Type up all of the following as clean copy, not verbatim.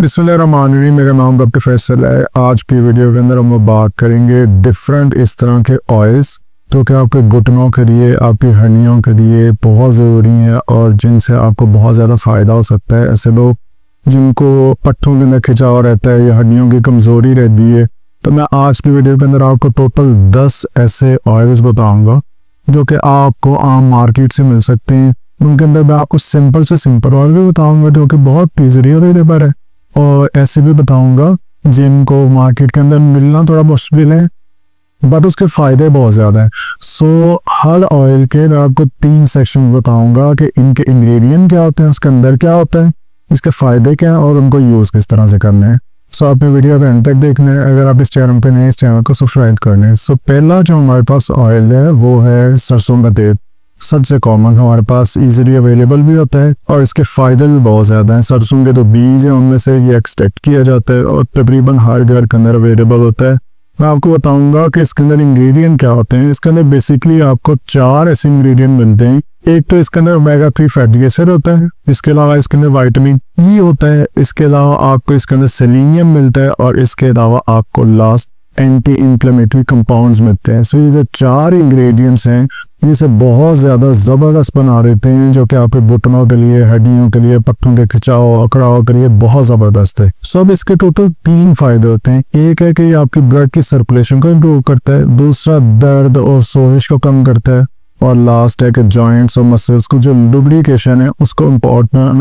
बिस्मिल्लाहिर्रहमानिर्रहीम। मेरा नाम डॉक्टर फैसल है। आज की वीडियो के अंदर हम बात करेंगे डिफरेंट इस तरह के ऑयल्स जो कि आपके घुटनों के लिए, आपकी हड्डियों के लिए बहुत ज़रूरी है और जिनसे आपको बहुत ज़्यादा फ़ायदा हो सकता है। ऐसे लोग जिनको पट्टों के अंदर खिंचाव रहता है या हड्डियों की कमज़ोरी रहती है, तो मैं आज की वीडियो के अंदर आपको टोटल 10 ऐसे ऑयल्स बताऊँगा जो कि आपको आम मार्केट से मिल सकते हैं। उनके अंदर मैं आपको सिंपल से सिंपल ऑयल भी बताऊँगा जो कि बहुत ईजीली अवेलेबल है, और ऐसे भी बताऊंगा जिनको मार्केट के अंदर मिलना थोड़ा मुश्किल है बट उसके फ़ायदे बहुत ज़्यादा हैं। सो हर ऑयल के मैं आपको 3 सेक्शन बताऊंगा कि इनके इंग्रेडिएंट क्या होते हैं, उसके अंदर क्या होता है, इसके फ़ायदे क्या हैं और उनको यूज़ किस तरह से करना है। सो आपने वीडियो को एंड तक देखना है। अगर आप इस चैनल पे नए, इस चैनल को सब्सक्राइब कर लें। सो पहला जो हमारे पास ऑयल है वो है सरसों का तेल। सबसे कॉमन हमारे पास इजीली अवेलेबल भी होता है और इसके फ़ायदे भी बहुत ज़्यादा हैं। सरसों के तो बीज हैं, उनमें से ये एक्सट्रैक्ट किया जाता है और तकरीबन हर घर के अंदर अवेलेबल होता है। मैं आपको बताऊंगा कि इसके अंदर इंग्रेडिएंट क्या होते हैं। इसके अंदर बेसिकली आपको 4 ऐसे इंग्रेडिएंट मिलते हैं। एक तो इसके अंदर ओमेगा 3 फैटी एसिड होता है, इसके अलावा इसके अंदर विटामिन ई होता है, इसके अलावा आपको इसके अंदर सेलेनियम मिलता है और इसके अलावा आपको लास्ट एंटी इंफ्लेमेटरी कंपाउंड्स मिलते हैं। सो ये जो 4 इंग्रेडिएंट्स हैं जिसे बहुत ज़्यादा ज़बरदस्त बना देते हैं, जो कि आपके घुटनों के लिए, हड्डियों के लिए, पट्टों के खिंचाव अकड़ाव के लिए बहुत ज़बरदस्त है। सो अब इसके टोटल 3 फ़ायदे होते हैं। एक है कि ये आपकी ब्लड की सर्कुलेशन को इम्प्रूव करता है, दूसरा दर्द और सोजिश को कम करता है, और लास्ट है कि जॉइंट्स और मसल्स को जो लुब्रिकेशन है उसको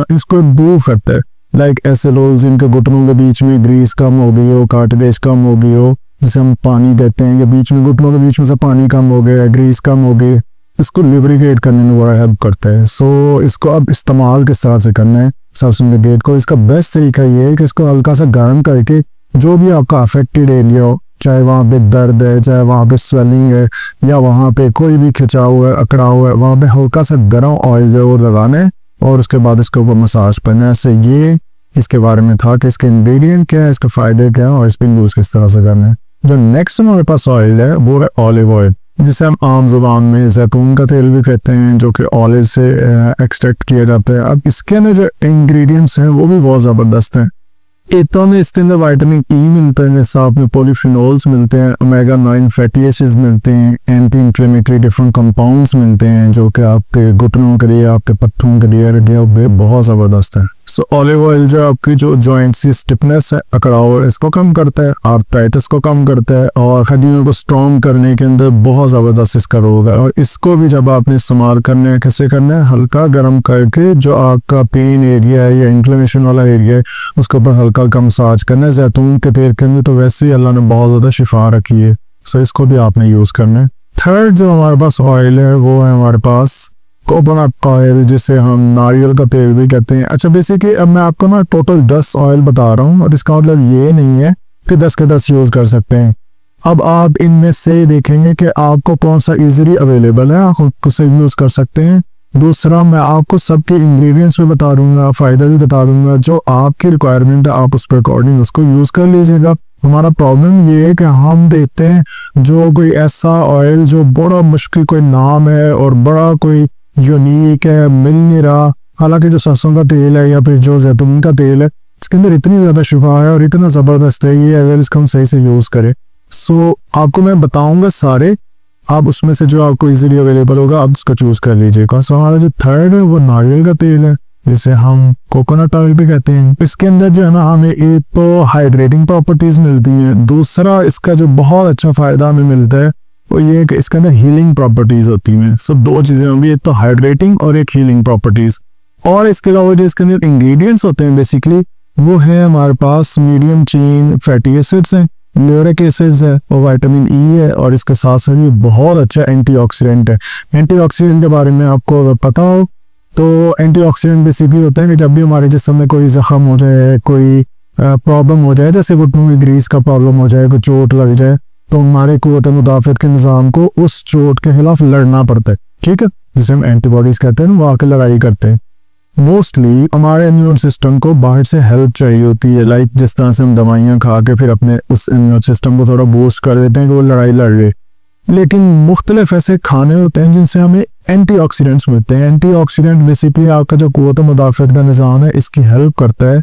इसको इम्प्रूव करता है। लाइक ऐसे लोग जिनके घुटनों के बीच में ग्रीस कम हो गई हो, कार्टिलेज कम हो गई हो, जिसे हम पानी कहते हैं, कि बीच में घुटनों के बीच में से पानी कम हो गया, ग्रीस कम हो गई, इसको लिब्रिकेट करने में बड़ा हेल्प करता है। सो इसको अब इस्तेमाल किस तरह से करना है सरसों के तेल को, इसका बेस्ट तरीका ये है कि इसको हल्का सा गर्म करके जो भी आपका अफेक्टेड एरिया हो, चाहे वहाँ पे दर्द है, चाहे वहाँ पे स्वेलिंग है, या वहाँ पे कोई भी खिंचाव है, अकड़ाव है, वहाँ पे हल्का सा गर्म ऑयल जो लगाना है और उसके बाद इसके ऊपर मसाज करना है। ऐसे ये इसके बारे में था कि इसके इंग्रेडिएंट क्या है, इसके फ़ायदे क्या है और इसको यूज़ किस तरह से करना है। जो नेक्स्ट हमारे पास ऑयल है वो है ऑलिव ऑयल, जिसे हम आम जुबान में जैतून का तेल भी कहते हैं, जो कि ऑलिव से एक्सट्रैक्ट किया जाता है। अब इसके अंदर जो इंग्रेडिएंट्स हैं वो भी बहुत ज़बरदस्त हैं। एक तो हमें इसके अंदर विटामिन ई मिलता है, साथ में पॉलीफिनोल्स मिलते हैं, ओमेगा 9 फैटी एसिड्स मिलते हैं, एंटी इंफ्लेमेटरी डिफरेंट कंपाउंड्स मिलते हैं जो कि आपके घुटनों के लिए, आपके पट्टों के लिए, हड्डियों पे बहुत ज़बरदस्त है। सो ऑलिव ऑयल जो आपकी जो जॉइंट्स की स्टिफनेस है, अकड़ाव, इसको कम करता है, आर्थराइटिस को कम करता है और हड्डियों को स्ट्रॉन्ग करने के अंदर बहुत ज़बरदस्त इसका रोल है। और इसको भी जब आपने इस्तेमाल करना है, कैसे करना है, हल्का गर्म करके जो आपका पेन एरिया है या इन्फ्लेमेशन वाला एरिया है उसके ऊपर हल्का का मसाज करना है। जैतून के तेल के अंदर तो वैसे ही अल्लाह ने बहुत ज़्यादा शिफा रखी है, सो इसको भी आपने यूज़ करना है। थर्ड जो हमारे पास ऑयल है वो है हमारे पास कोकोनट ऑयल, जिसे हम नारियल का तेल भी कहते हैं। अच्छा, बेसिकली अब मैं आपको ना टोटल 10 ऑयल बता रहा हूँ और इसका मतलब ये नहीं है कि 10 के 10 यूज़ कर सकते हैं। अब आप इनमें से देखेंगे कि आपको कौन सा इजीली अवेलेबल है, आप उसे यूज़ कर सकते हैं। दूसरा, मैं आपको सबके इंग्रेडिएंट्स भी बता दूंगा, फ़ायदा भी बता दूंगा, जो आपकी रिक्वायरमेंट है आप उस पर अकॉर्डिंग उसको यूज़ कर लीजिएगा। हमारा प्रॉब्लम ये है कि हम देखते हैं जो कोई ऐसा ऑयल जो बड़ा मुश्किल कोई नाम है और बड़ा कोई यूनिक है, मिल नहीं रहा। हालांकि जो सरसों का तेल है या फिर जो जैतून का तेल है, इसके अंदर इतनी ज़्यादा शिफा है और इतना ज़बरदस्त है ये, अगर इसको हम सही से यूज़ करें। सो आपको मैं बताऊंगा सारे, आप उसमें से जो आपको इजीली अवेलेबल होगा आप उसको चूज़ कर लीजिएगा। सो हमारा जो थर्ड है वो नारियल का तेल है, जिसे हम कोकोनट ऑयल भी कहते हैं। इसके अंदर जो है ना, हमें एक तो हाइड्रेटिंग प्रॉपर्टीज़ मिलती हैं, दूसरा इसका जो बहुत अच्छा फ़ायदा हमें मिलता है वो ये है कि इसके अंदर हीलिंग प्रॉपर्टीज़ होती हैं। सब 2 चीज़ें होंगी, एक तो हाइड्रेटिंग और एक हीलिंग प्रॉपर्टीज़। और इसके अलावा जो इसके अंदर इंग्रेडिएंट्स होते हैं बेसिकली वो है हमारे पास मीडियम चेन फैटी एसिड्स हैं, ल्यूरिक एसिड्स है और विटामिन ई है, और इसके साथ साथ ये बहुत अच्छा एंटीऑक्सीडेंट है। एंटीऑक्सीडेंट के बारे में आपको अगर पता हो तो एंटीऑक्सीडेंट बेसिकली होते हैं कि जब भी हमारे जिस्म में कोई जख्म हो जाए, कोई प्रॉब्लम हो जाए, जैसे घुटनों में ग्रीस का प्रॉब्लम हो जाए, कोई चोट लग जाए, तो हमारे कुव्वत मुदाफ़त के निज़ाम को उस चोट के खिलाफ लड़ना पड़ता है, ठीक है, जिसे हम एंटीबॉडीज़ कहते हैं, वो आके लड़ाई करते हैं। मोस्टली हमारे इम्यून सिस्टम को बाहर से हेल्प चाहिए होती है, लाइक जिस तरह से हम दवाइयाँ खा के फिर अपने उस इम्यून सिस्टम को थोड़ा बूस्ट कर देते हैं कि वो लड़ाई लड़ रहे। लेकिन मुख्तलिफ ऐसे खाने होते हैं जिनसे हमें एंटीऑक्सीडेंट्स मिलते हैं। एंटीऑक्सीडेंट बेसिकली आपका जो कुव्वत मुदाफ़त का निज़ाम है इसकी हेल्प करता है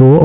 2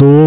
2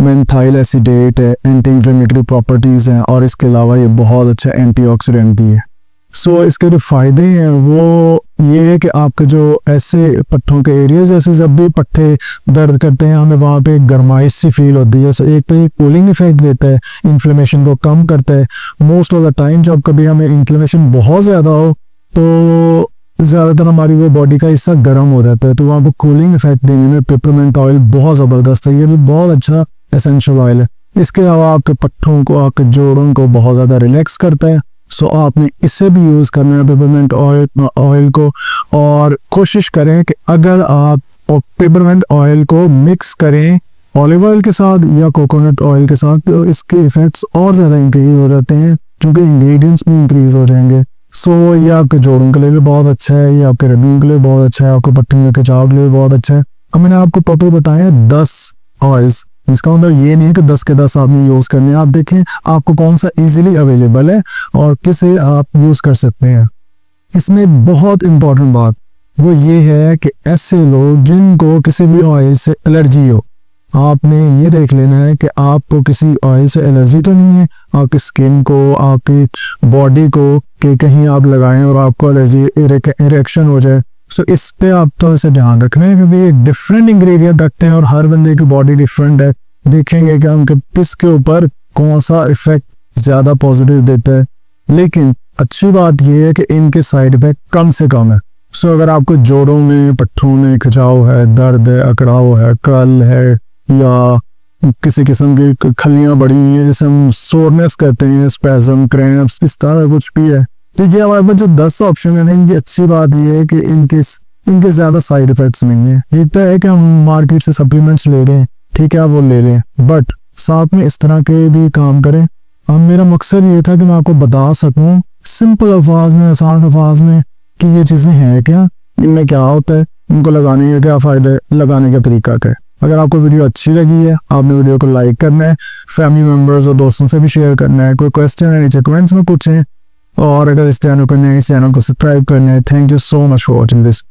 मेंथाइल एसिडेट है, एंटी इंफ्लेमेटरी प्रॉपर्टीज़ हैं और इसके अलावा ये बहुत अच्छा एंटीऑक्सीडेंट भी है। सो इसके जो फ़ायदे हैं वो ये है कि आपके जो ऐसे पट्ठों के एरिया, जैसे जब भी पट्ठे दर्द करते हैं हमें वहाँ पे गर्माइश सी फील होती है। एक तो ये कूलिंग इफेक्ट देता है, इन्फ्लेमेशन को कम करता है। मोस्ट ऑफ द टाइम जब कभी हमें इन्फ्लेमेशन बहुत ज़्यादा हो तो ज़्यादातर हमारी वो बॉडी का हिस्सा गर्म हो जाता है, तो वहाँ पर कूलिंग इफेक्ट देने में पेपरमेंट ऑयल बहुत ज़बरदस्त है। ये भी बहुत अच्छा एसेंशियल ऑयल है। इसके अलावा आपके पट्ठों को, आपके जोड़ों को बहुत ज़्यादा रिलैक्स करता है। सो आपने इससे भी यूज़ करना है पेपरमेंट ऑयल को, और कोशिश करें कि अगर आप पेपरमेंट ऑयल को मिक्स करें ऑलिव ऑयल के साथ या कोकोनट ऑयल के साथ, तो इसके इफ़ेक्ट्स और ज़्यादा इंक्रीज़ हो जाते हैं क्योंकि इंग्रेडिएंट्स भी इंक्रीज़ हो जाएंगे। सो ये आपके जोड़ों के लिए भी बहुत अच्छा है, ये आपके हड्डियों के लिए बहुत अच्छा है, आपके पट्टियों में खिंचाव के लिए भी बहुत अच्छा है। अब मैंने आपको टोटल बताया 10 ऑयल्स। इसका मतलब ये नहीं है कि 10 के 10 आपने यूज़ करने हैं। आप देखें आपको कौन सा इजीली अवेलेबल है और किसे आप यूज़ कर सकते हैं। इसमें बहुत इम्पोर्टेंट बात वो ये है कि ऐसे लोग जिनको किसी भी ऑयल से एलर्जी हो, आपने ये देख लेना है कि आपको किसी ऑयल से एलर्जी तो नहीं है, आपकी स्किन को, आपकी बॉडी को, कि कहीं आप लगाएं और आपको एलर्जी रिएक्शन हो जाए। सो इस पे आप तो इसे ध्यान रखना है क्योंकि डिफरेंट इंग्रेडिएंट रखते हैं और हर बंदे की बॉडी डिफरेंट है। देखेंगे कि उनके किस के ऊपर कौन सा इफेक्ट ज़्यादा पॉजिटिव देता है, लेकिन अच्छी बात यह है कि इनके साइड इफेक्ट कम से कम है। सो अगर आपको जोड़ों में, पट्ठों में खिंचाव है, दर्द है, अकड़ाव है, कर्ल है या किसी किस्म की खलियां बड़ी हुई है जिसे हम सोरनेस कहते हैं, स्पैज़म, क्रैम्प्स, इस तरह कुछ भी है, तो ये हमारे पास जो 10 ऑप्शन है ना, इनकी अच्छी बात ये है कि इनके ज़्यादा साइड इफ़ेक्ट्स नहीं है। एक तो है कि हम मार्केट से सप्लीमेंट्स ले रहे हैं, ठीक है, आप वो ले लें, बट साथ में इस तरह के भी काम करें। अब मेरा मकसद ये था कि मैं आपको बता सकूं सिंपल अल्फाज में, आसान अल्फाज में कि ये चीज़ें हैं क्या, इनमें क्या होता है, इनको लगाने के क्या फ़ायदे, लगाने का तरीका क्या है। अगर आपको वीडियो अच्छी लगी है आपने वीडियो को लाइक करना है, फैमिली मेम्बर्स और दोस्तों से भी शेयर करना है। कोई क्वेश्चन है नीचे कमेंट्स में पूछें, और अगर इस चैनल पर नए, इस चैनल को सब्सक्राइब करना है। Thank you so much for watching this.